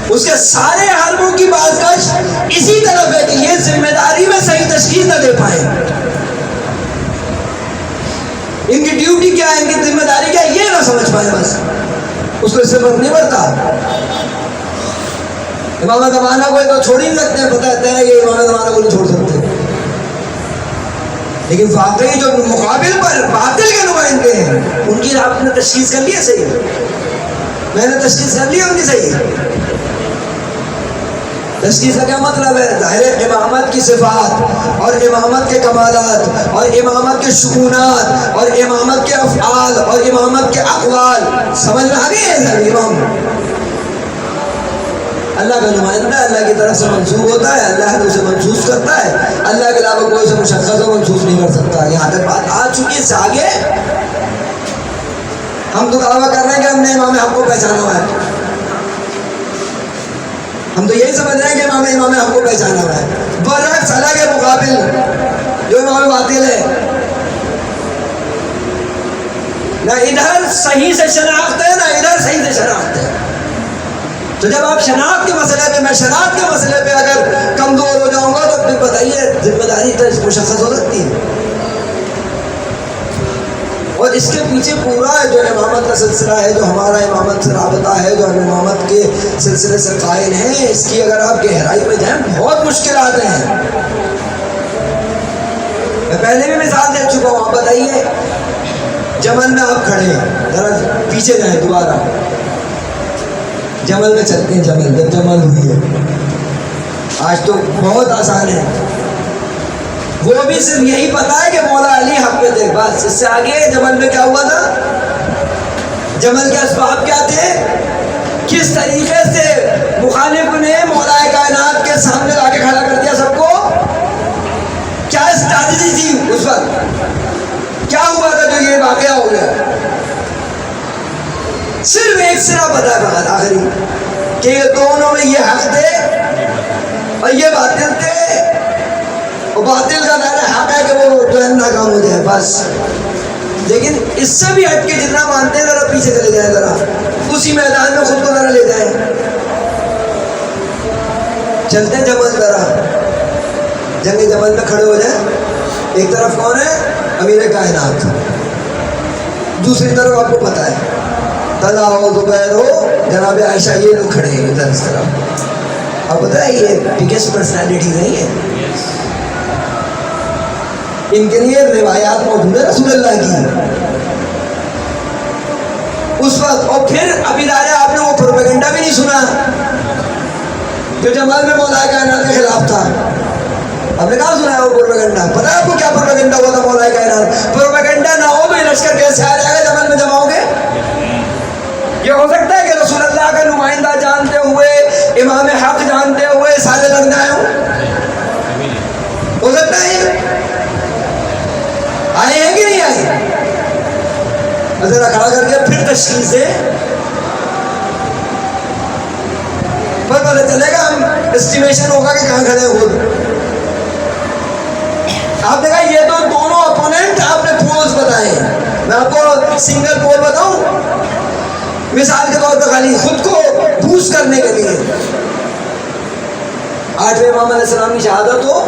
اس کے سارے حربوں کی بازگشت اسی طرف ہے کہ یہ ذمہ داری میں صحیح تشخیص نہ دے پائیں۔ ان کی ڈیوٹی کیا ہے، ان کی ذمہ داری کیا ہے، یہ نہ سمجھ پائے، بس اس کو اس سے فرق نہیں پڑتا۔ امام زمانہ کو تو چھوڑ ہی نہیں سکتے ہیں، پتہ ہے یہ امام زمانہ کو نہیں چھوڑ سکتے، لیکن واقعی جو مقابل پر باطل کے نمائندے ہیں ان کی آپ نے تشخیص کر لی ہے صحیح، میں نے تشخیص کر لی ہے ان کی صحیح۔ تشخیص کا کیا مطلب ہے؟ ظاہر امامت کی صفات اور امامت کے کمالات اور امامت کے شؤونات اور امامت کے افعال اور امامت کے اقوال سمجھ میں آ گئی ہے۔ امام اللہ کا نمائندہ ہے، اللہ کی طرف سے منسوب ہوتا ہے، اللہ نے اسے منسوخ کرتا ہے، اللہ کے علاوہ کوئی اسے مشخص و منسوخ نہیں کر سکتا۔ یہاں تک بات آ چکی ہے، اس سے آگے ہم تو دعویٰ کر رہے ہیں کہ ہم نے امام حق کو پہچانا ہوا ہے، ہم تو یہی سمجھ رہے ہیں کہ امام حق کو پہچانا ہوا ہے، برعکس اللہ کے مقابل جو امام باطل ہے نہ ادھر صحیح سے شناخت ہے نہ ادھر صحیح سے شناخت ہے۔ تو جب آپ شناخت کے مسئلے پہ، میں شناخت کے مسئلے پہ اگر کمزور ہو جاؤں گا تو پھر بتائیے ذمہ داری تو مشخص ہو سکتی ہے۔ اور اس کے پیچھے پورا جو امامت کا سلسلہ ہے، جو ہمارا امامت سے رابطہ ہے، جو ہم امامت کے سلسلے سے قائل ہیں، اس کی اگر آپ گہرائی میں جائیں بہت مشکلات ہیں۔ میں پہلے بھی مثال دے چکا ہوں، آپ بتائیے جمل میں آپ کھڑے ہیں، ذرا پیچھے جائیں دوبارہ، جمل میں چلتے ہیں، جمل جب جمل ہوئی ہے، آج تو بہت آسان ہے، وہ بھی صرف یہی پتا ہے کہ مولا علی حق پہ تھے، بس اس سے آگے جمل میں کیا ہوا تھا، جمل کے اسباب کیا تھے، کس طریقے سے مخالف نے مولا کائنات کے سامنے لا کے کھڑا کر دیا سب کو، کیا اسٹریٹجی تھی اس وقت، کیا ہوا تھا جو یہ واقعہ ہو گیا۔ صرف ایک سرا پتا ہے فقط آخری کہ یہ دونوں میں یہ حق تھے اور یہ باطل تھے، اور باطل کا دائرہ حق ہے کہ وہ جو ہے ناکام ہو جائے بس۔ لیکن اس سے بھی ہٹ کے جتنا مانتے ہیں ذرا پیچھے چلے جائیں، ذرا اسی میدان میں خود کو ذرا لے جائیں، چلتے ہیں جمل، ذرا جنگ جمل میں کھڑے ہو جائیں۔ ایک طرف کون ہے؟ امیر کائنات، دوسری طرف آپ کو پتا ہے طلحہ ہو، زبیر ہو، جناب عائشہ، یہ لوگ کھڑے ہیں ادھر اس طرف۔ اب پتہ ہے یہ بگیسٹ پرسنالٹی نہیں ہے، ان کے لیے روایات موجود ہے رسول اللہ کی اس وقت۔ اور پھر ابھی ظاہر آپ نے وہ پروپیگنڈا بھی نہیں سنا جو جمال میں مولا کائنات کے خلاف تھا، آپ نے کہاں سنا ہے وہ پروپیگنڈا؟ پتہ ہے آپ کو کیا پروپیگنڈا ہوا تھا مولا کائنات؟ پروپیگنڈا نہ ہو تو یہ لشکر کیسے آ جائے گا جمل میں جمع ہو گے؟ یہ ہو سکتا ہے کہ رسول اللہ کا نمائندہ جانتے ہوئے، امام حق جانتے ہوئے سارے لڑنے آئے ہوں؟ ہو سکتا ہے یہ آئے ہیں کہ نہیں آئے؟ ذرا کھڑا کر کے پھر تشخیص دے، پر پتہ چلے گا، ہم اسٹیمیشن ہوگا کہ کہاں کھڑے ہیں خود۔ آپ نے کہا یہ تو دونوں اپوننٹ آپ نے پولز بتائے، میں آپ کو سنگل پول بتاؤں مثال کے طور پہ، خالی خود کو بوسٹ کرنے کے لیے۔ 8ویں امام علیہ السلام کی شہادت ہو،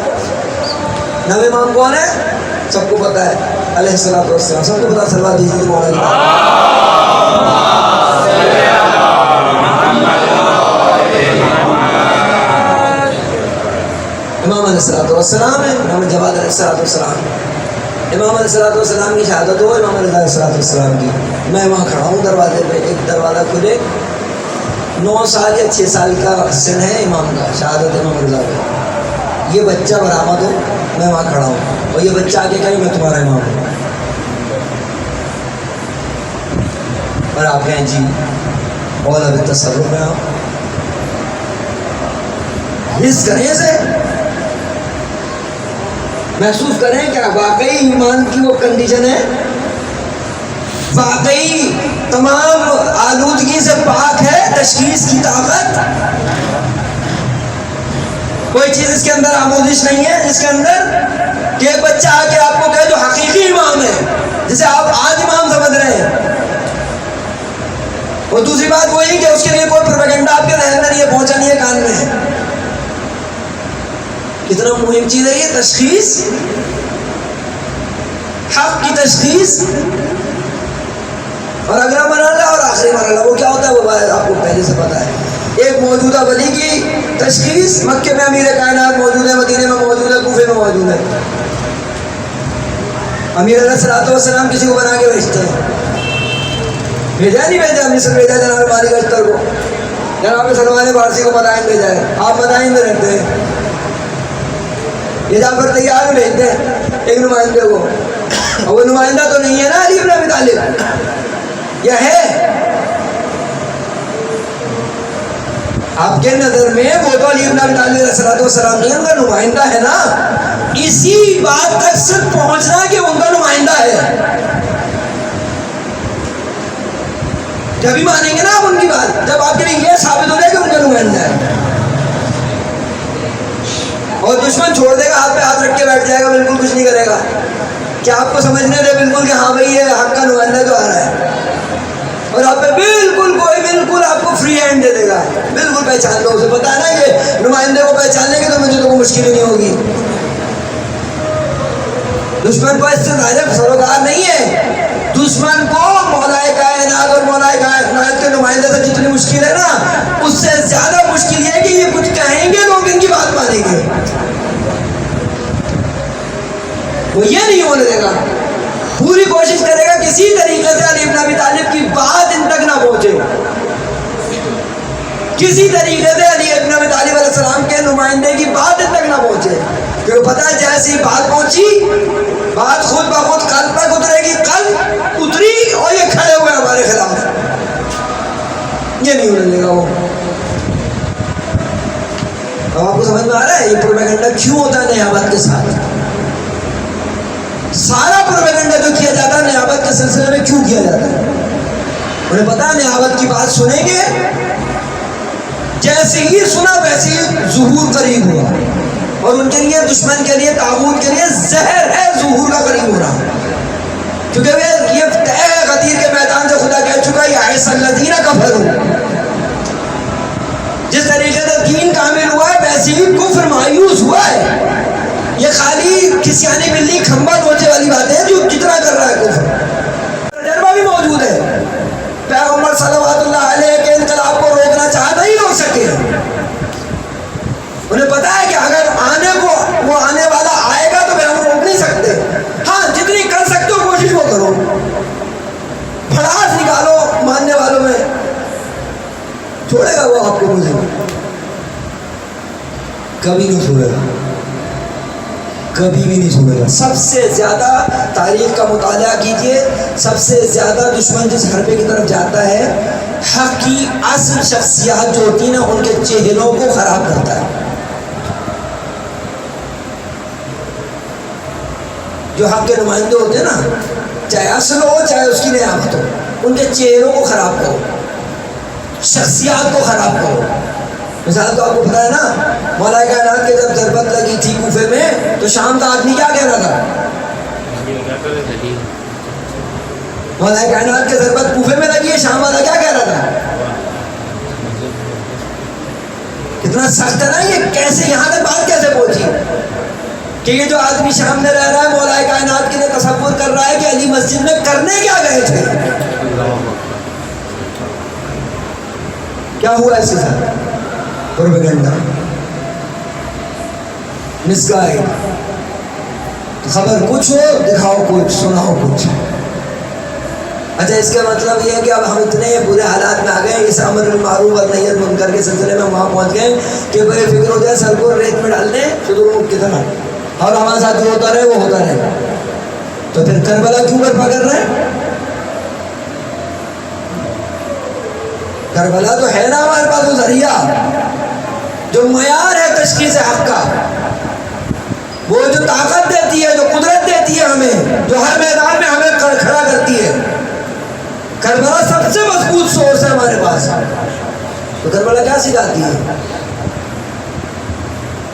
9ویں امام کون ہے؟ سب کو پتا ہے، علیہ السلام والسلام، سب کو پتا، صلوات دیجیے مولانا۔ امام علیہ السلام ہے، امام جواد علیہ السلام، امام علیہ السلام کی شہادت ہو، امام علیہ السلام کی، میں وہاں کھڑا ہوں دروازے پہ، ایک دروازہ کھلے، 9 سال یا 6 سال کا سن ہے امام کا، شہادت امام رضا کا، یہ بچہ برآمد ہو، میں وہاں کھڑا ہوں، اور یہ بچہ آگے کہے میں تمہارا امام ہوں، اور آپ کہیں جی مولا بالتصرف میں آپ حس کریں اسے، محسوس کریں کیا واقعی ایمان کی وہ کنڈیشن ہے، واقعی تمام آلودگی سے پاک ہے تشخیص کی طاقت، کوئی چیز اس کے اندر آموزش نہیں ہے جس کے اندر کہ ایک بچہ آ کے آپ کو کہے جو حقیقی امام ہے جسے آپ آج امام سمجھ رہے ہیں، اور دوسری بات وہی کہ اس کے لیے کوئی پروپیگنڈا آپ کے ذہن میں نہیں ہے، پہنچا نہیں ہے کان میں، کتنا مہم چیز ہے یہ تشخیص، حق کی تشخیص، اور اگلا مرحلہ اور آخری مرحلہ وہ کیا ہوتا ہے وہ آپ کو پہلے سے پتا ہے، ایک موجودہ ولی کی تشخیص، مکے میں امیر کائنات موجود ہے، مدینے میں موجود ہے، کوفے میں موجود ہے، امیر علیہ الصلوۃ والسلام کسی کو بنا کے بھیجتے ہیں، بھیجا نہیں بھیجا، مصر بھیجا جناب مالک اشتر کو، جناب سلمان فارسی کو مدائن بھیجا ہے، آپ مدائن میں رہتے ہیں، یہ جعفر تیار میں بھیجتے ہیں ایک نمائندے کو، اور وہ نمائندہ تو نہیں ہے نا علی بن ابی طالب، یا ہے آپ کے نظر میں وہ تو علی بن ابی طالب علیہ الصلوۃ والسلام نہیں، ان کا نمائندہ ہے نا، اسی بات تک صرف پہنچنا کہ ان کا نمائندہ ہے، جبھی مانیں گے نا آپ ان کی بات، جب آپ کے لیے یہ ثابت ہو جائے کہ ان کا نمائندہ ہے، اور دشمن چھوڑ دے گا، ہاتھ پہ ہاتھ رکھ کے بیٹھ جائے گا، بالکل کچھ نہیں کرے گا، کیا آپ کو سمجھنے دے بالکل کہ ہاں بھائی یہ حق کا نمائندہ جو آ رہا ہے، اور آپ پہ بالکل کوئی بالکل آپ کو فری ہینڈ دے دے گا، بالکل پہچان لو، اسے پتا ہے نا یہ نمائندے کو پہچاننے کی تو مجھے تو کوئی مشکل ہی نہیں ہوگی، دشمن کو اس سے ظاہر سروکار نہیں ہے، دشمن کو مولا کائنات اور مولا کائنات کے نمائندے سے جتنی مشکل ہے نا، اس سے زیادہ مشکل یہ ہے کہ یہ کچھ کہیں گے لوگ ان کی بات مانیں گے، وہ یہ نہیں ہونے دے گا، پوری کوشش کرے گا کسی طریقے سے علی بن ابی طالب کی بات ان تک نہ پہنچے، کسی طریقے سے علی بن ابی طالب علیہ السلام کے نمائندے کی بات ان تک نہ پہنچے، کیونکہ پتہ ہے جیسی بات پہنچی بات خود بخود قلب تک اترے گی، قلب اتری اور یہ کھڑے ہوئے ہمارے خلاف، یہ نہیں ہونے دے گا وہ، اب آپ کو سمجھ میں آ رہا ہے یہ پروپیگنڈا کیوں ہوتا ہے نیابت کے ساتھ، سارا پروپیگنڈا جو کیا جاتا ہے نیابت کے سلسلے میں کیوں کیا جاتا ہے، انہیں پتا ہے نیابت کی بات سنیں گے، جیسے ہی سنا ویسے ہی ظہور قریب ہوا، اور ان کے لیے دشمن کے لیے طاغوت کے لیے زہر ہے ظہور کا قریب ہو رہا، کیونکہ یہ طے غدیر کے میدان سے خدا کہہ چکا ہے یائس الذین کفروا، جس طریقے سے دین کامل ہوا ہے ویسے ہی کفر مایوس ہوا ہے، یہ خالی کسیانی بلی کھمبا نوچے والی باتیں ہیں جو جتنا کر رہا ہے کفر، تجربہ بھی موجود ہے، پیغمبر صلوات اللہ علیہ کے انقلاب کو روکنا چاہتا ہی روک سکے، انہیں پتا ہے کہ اگر وہ آنے والا آئے گا تو پھر ہم روک نہیں سکتے، ہاں جتنی کر سکتے ہو کوشش وہ کرو، پھڑاس نکالو ماننے والوں میں، چھوڑے گا وہ آپ کو مجھے کبھی نہیں چھوڑے گا، کبھی بھی نہیں چھوڑے گا، سب سے زیادہ تاریخ کا مطالعہ کیجئے، سب سے زیادہ دشمن جس حربے کی طرف جاتا ہے حق کی اصل شخصیات جو ہوتی ہیں ان کے چہروں کو خراب کرتا ہے، جو حق کے نمائندے ہوتے ہیں نا، چاہے اصل ہو چاہے اس کی نیابت ہو، ان کے چہروں کو خراب کرو، شخصیات کو خراب کرو، مثال تو آپ کو پتا ہے نا، مولا کائنات کے جب ضربت لگی تھی کوفے میں تو شام کا آدمی کیا کہہ رہا تھا، مولا کائنات کے ضربت کوفے میں لگی ہے، شام والا کیا کہہ رہا تھا، کتنا سخت ہے نا یہ، کیسے یہاں تک بات کیسے پہنچی کہ یہ جو آدمی شام میں رہ رہا ہے مولا کائنات کے لیے تصور کر رہا ہے کہ علی مسجد میں کرنے کیا گئے تھے، کیا ہوا اس کے ساتھ، پروپیگنڈا، مسگائیڈ، خبر کچھ ہو دکھاؤ کچھ، سناؤ کچھ، اچھا اس کا مطلب یہ ہے کہ اب ہم اتنے برے حالات میں آ گئے اس امر بالمعروف اور نہی عن المنکر کے سلسلے میں وہاں پہنچ گئے کہ بھائی فکر ہو جائے سر کو ریت میں ڈال دیں شروع کتنا اور ہمارے ساتھ جو ہوتا رہے وہ ہوتا رہے. تو پھر کربلا کیوں برپا کر رہے ہیں؟ کربلا تو ہے نا ہمارے پاس وہ ذریعہ جو معیار ہے تشخیص حق کا، وہ جو طاقت دیتی ہے، جو قدرت دیتی ہے ہمیں، جو ہر میدان میں ہمیں کھڑا کرتی ہے. کربلا سب سے مضبوط سورس ہے ہمارے پاس. تو کربلا کیا سکھاتی ہے؟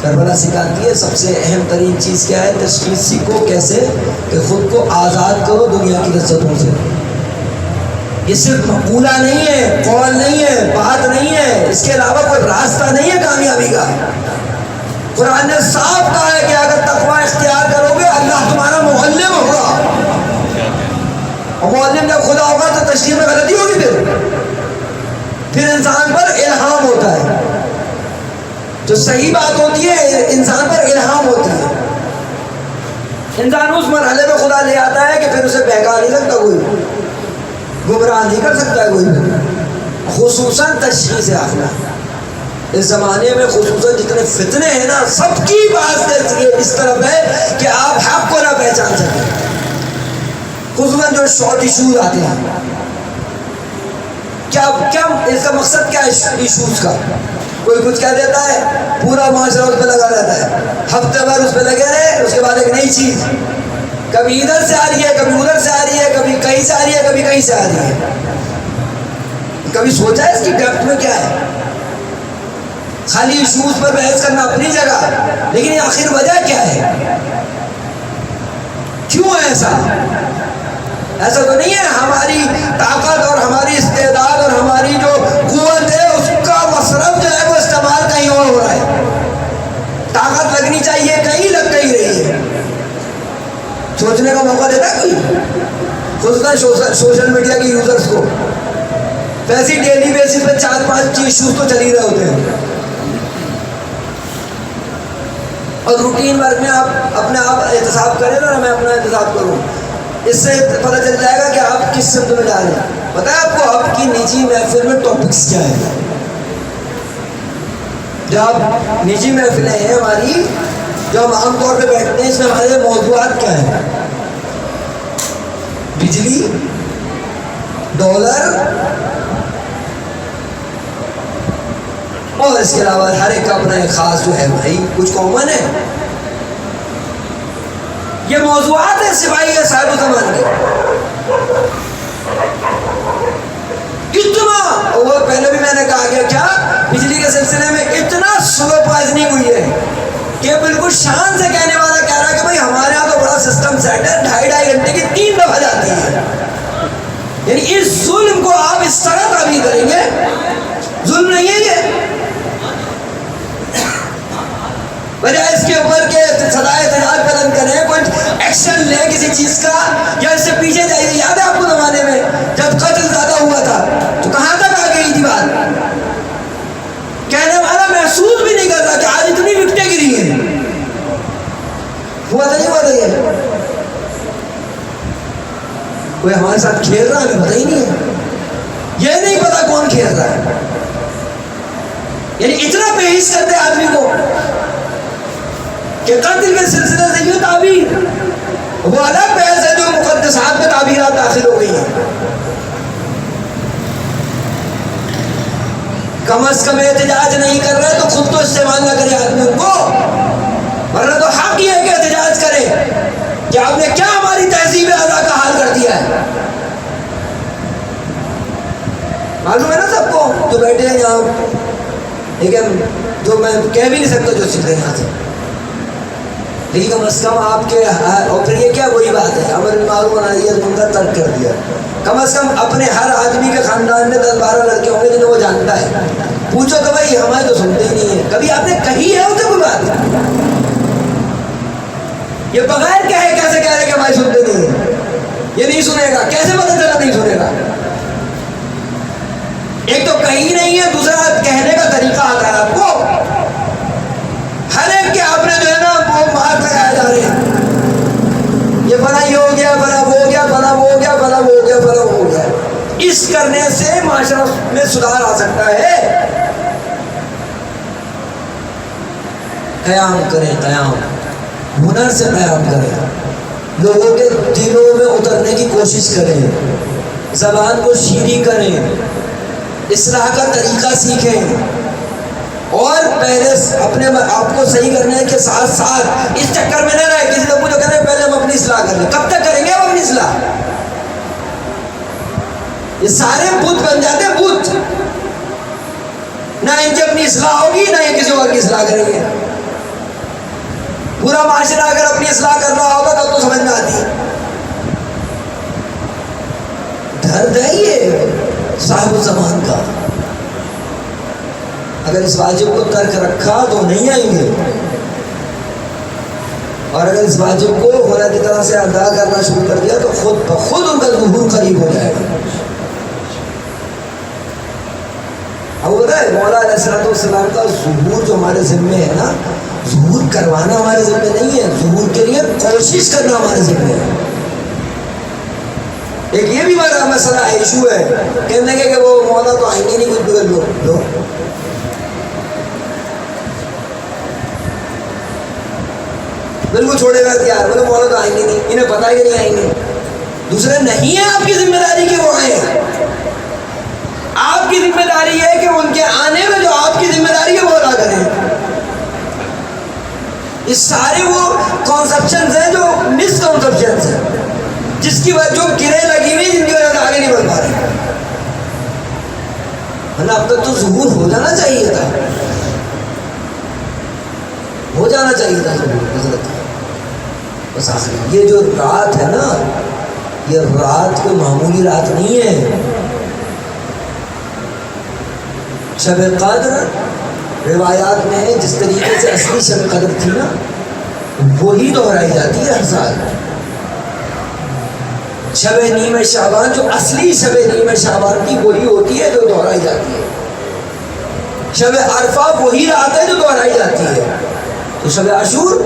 کربلا سکھاتی ہے سب سے اہم ترین چیز کیا ہے؟ تشخیص سیکھو کیسے کہ خود کو آزاد کرو دنیا کی لذتوں سے. یہ صرف مقولہ نہیں ہے، قول نہیں ہے، بات نہیں ہے، اس کے علاوہ کوئی راستہ نہیں ہے کامیابی کا. قرآن نے صاف کہا ہے کہ اگر تقوی اختیار کرو گے اللہ تمہارا معلم ہوگا، اور معلم جب خدا ہوگا تو تشریح میں غلطی ہوگی. پھر انسان پر الہام ہوتا ہے، جو صحیح بات ہوتی ہے انسان پر الہام ہوتی ہے. انسان اس مرحلے میں خدا لے آتا ہے کہ پھر اسے بہکا نہیں سکتا کوئی، گمراہ نہیں کر سکتا ہے کوئی. خصوصاً تشخیص اخلاق اس زمانے میں خصوصاً جتنے فتنے ہیں نا، سب کی بات اس طرف ہے کہ آپ حق کو نہ پہچان سکیں. خصوصاً جو شارٹ ایشوز آتے ہیں، کیا اس کا مقصد کیا ہے ایشوز کا؟ کوئی کچھ کہہ دیتا ہے، پورا معاشرہ اس پہ لگا رہتا ہے، ہفتے بھر اس پہ لگے رہے، اس کے بعد ایک نئی چیز کبھی ادھر سے آ رہی ہے، کبھی ادھر سے آ رہی ہے، کبھی کہیں سے آ رہی ہے، کبھی کہیں سے آ رہی ہے. کبھی سوچا ہے اس کی ڈیپتھ میں کیا ہے؟ خالی ایشوز پر بحث کرنا اپنی جگہ، لیکن آخر وجہ کیا ہے؟ کیوں ہے ایسا؟ ایسا تو نہیں ہے ہماری طاقت اور ہماری استعداد اور ہماری جو قوت ہے اس کا مصرف جو ہے وہ استعمال کہیں اور ہو رہا ہے. طاقت لگنی چاہیے کہیں، لگ کہیں رہی ہے. سوچنے کا موقع دیتا ہے کوئی؟ خصوصاً سوشل میڈیا کے یوزرز کو ویسے ڈیلی بیسس پہ 4-5 ایشوز تو چل ہی رہے ہوتے ہیں. اور روٹین ورک میں آپ اپنے آپ احتساب کریں نا، میں اپنا احتساب کروں، اس سے پتہ چل جائے گا کہ آپ کس سمت میں جا رہے ہیں. پتہ ہے آپ کو آپ کی نجی محفل میں ٹاپکس کیا ہے؟ جو آپ نجی محفلیں ہیں ہماری، جو ہم عام طور پہ بیٹھتے ہیں، اس میں ہمارے موضوعات کیا ہیں؟ بجلی، ڈالر، اور اس کے علاوہ ہر ایک کا اپنا ایک خاص جو ہے بھائی کچھ کامن ہے. یہ موضوعات ہیں سپاہی کے صاحب زمان کے. اتنا وہ پہلے بھی میں نے کہا کہ کیا بجلی کے سلسلے میں اتنا سلو پوائزنگ ہوئی ہے کہ بالکل شان سے کہنے والا کہہ رہا ہے کہ بھائی ہمارے یہاں تو بڑا سسٹم سیٹ ہے، 2.5 گھنٹے کی 3 دفعہ جاتی ہے. یعنی اس ظلم کو آپ اس طرح تعبیر کریں گے، ظلم نہیں ہے یہ، بجائے اس کے اوپر کے سزائے احتجاج بلند کریں، کوئی ایکشن لیں کسی چیز کا، یا اس سے پیچھے جائیے. یاد ہے آپ کو زمانے میں جب قتل زیادہ ہوا تھا تو کہاں تک آ گئی تھی بات؟ کہنے والا محسوس بھی نہیں کر رہا کہ آج اتنی وکٹیں گری ہیں. ہوا تھا نہیں ہوا تھا؟ کوئی ہمارے ساتھ کھیل رہا ہے، ہمیں پتہ ہی نہیں ہے. یہ نہیں پتا کون کھیل رہا ہے. یعنی اتنا بےحس کرتے آدمی کو کہ قتل کے سلسلے سے یوں تعبیر، وہ الگ بحث ہے جو مقدسات میں تعبیرات داخل ہو گئی ہیں. کم از کم احتجاج نہیں کر رہے تو خود تو استعمال نہ کرے آدمی ان کو، ورنہ تو حق یہ ہے کہ احتجاج کرے کہ آپ نے کیا ہماری تہذیب ادا کا حال کر دیا ہے. معلوم ہے نا سب کو جو بیٹھے ہیں یہاں، لیکن جو میں کہہ بھی نہیں سکتا جو سیکھ رہے ہیں یہاں سے. لیکن کم از کم آپ کے، اور پھر یہ کیا وہی بات ہے امر بالمعروف و نہی عن المنکر ترک کر دیا. کم از کم اپنے ہر آدمی کے خاندان میں 10-12 لڑکے ہوں گے جنہیں وہ جانتا ہے، پوچھو تو بھائی ہمارے تو سنتے ہی نہیں ہیں. کبھی آپ نے کہی ہے اسے کوئی بات؟ یہ بغیر کہے کیسے کہہ رہے کہ ہمارے سنتے نہیں ہیں؟ یہ نہیں سنے گا، کیسے پتہ چلا نہیں سنے گا؟ ایک تو کہیں نہیں ہے، دوسرا کہنے کا طریقہ آتا ہے آپ کو. ہر ایک کے آپ نے جو ہے نا وہ مارک لگائے جا رہے ہیں، یہ بنا یہ ہو گیا، بنا وہ ہو گیا، بنا وہ ہو گیا، بنا وہ ہو گیا، بنا وہ ہو گیا. کوشش کرنے سے معاشرہ میں سدھار آ سکتا ہے. قیام کریں, قیام ہنر سے قیام کریں, لوگوں کے دلوں میں اترنے کی کوشش کریں, زبان کو شیریں کریں, اصلاح کا طریقہ سیکھیں, اور پہلے اپنے آپ کو صحیح کرنے کے ساتھ ساتھ اس چکر میں نہ رہے. کسی لوگ جو کہتے ہیں پہلے ہم اپنی اصلاح کر لیں. کب تک کریں گے ہم اپنی اصلاح؟ یہ سارے بت بن جاتے ہیں بت. نہ ان کی اپنی اصلاح ہوگی, نہ یہ کسی اور کی اصلاح کریں گے. پورا معاشرہ اگر اپنی اصلاح کر رہا ہوگا تب تو سمجھ میں آتی ہے. درد ہے یہ صاحب الزمان کا. اگر اس واجب کو ترک رکھا تو نہیں آئیں گے, اور اگر اس واجب کو ہنر کی طرح سے ادا کرنا شروع کر دیا تو خود بخود ان کا ظہور قریب ہو جائے گا. اب ہوتا ہے مولا علیہ السلام کا ظہور جو ہمارے ذمے ہے نا, ظہور کروانا ہمارے ذمے نہیں ہے, ظہور کے لیے کوشش کرنا ہمارے ذمے ہے. ایک یہ بھی بڑا مسئلہ ایشو ہے کہنے کے کہ وہ مولا تو آئیں گے نہیں, کچھ بگڑ لو. بالکل چھوڑے گا تیار, بولے مولا تو آئیں گے نہیں, انہیں پتہ ہے کہ نہیں آئیں گے. دوسرے نہیں ہے آپ کی ذمہ داری کہ وہ آئیں. آپ کی ذمہ داری ہے کہ ان کے آنے میں جو آپ کی ذمہ داری ہے وہ ادا کریں. یہ سارے وہ کانسیپشنز ہیں جو مس کانسیپشنز ہیں, جس کی وجہ جو گرے لگی ہوئی, جن کی وجہ سے آگے نہیں بڑھ پا رہے. ورنہ اب تک تو ظہور ہو جانا چاہیے تھا, ہو جانا چاہیے تھا ظہور حضرت. بس آخر یہ جو رات ہے نا, یہ رات کوئی معمولی رات نہیں ہے. شب قدر روایات میں ہے جس طریقے سے اصلی شب قدر تھی نا, وہی دہرائی جاتی ہے ہر سال. شب نیم شعبان جو اصلی شب نیم شعبان کی وہی ہوتی ہے جو دہرائی جاتی ہے. شب عرفہ وہی رات ہے جو دہرائی جاتی ہے. تو شب عاشور,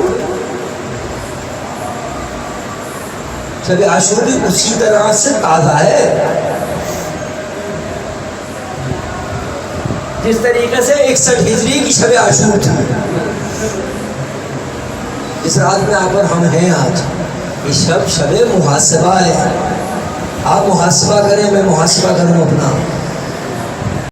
شب عاشور بھی اسی طرح سے تازہ ہے جس طریقے سے 61 ہجری کی شب عاشور تھی. اس رات میں آپ اور ہم ہیں آج. یہ شب محاسبہ ہے. آپ محاسبہ کریں, میں محاسبہ کروں اپنا.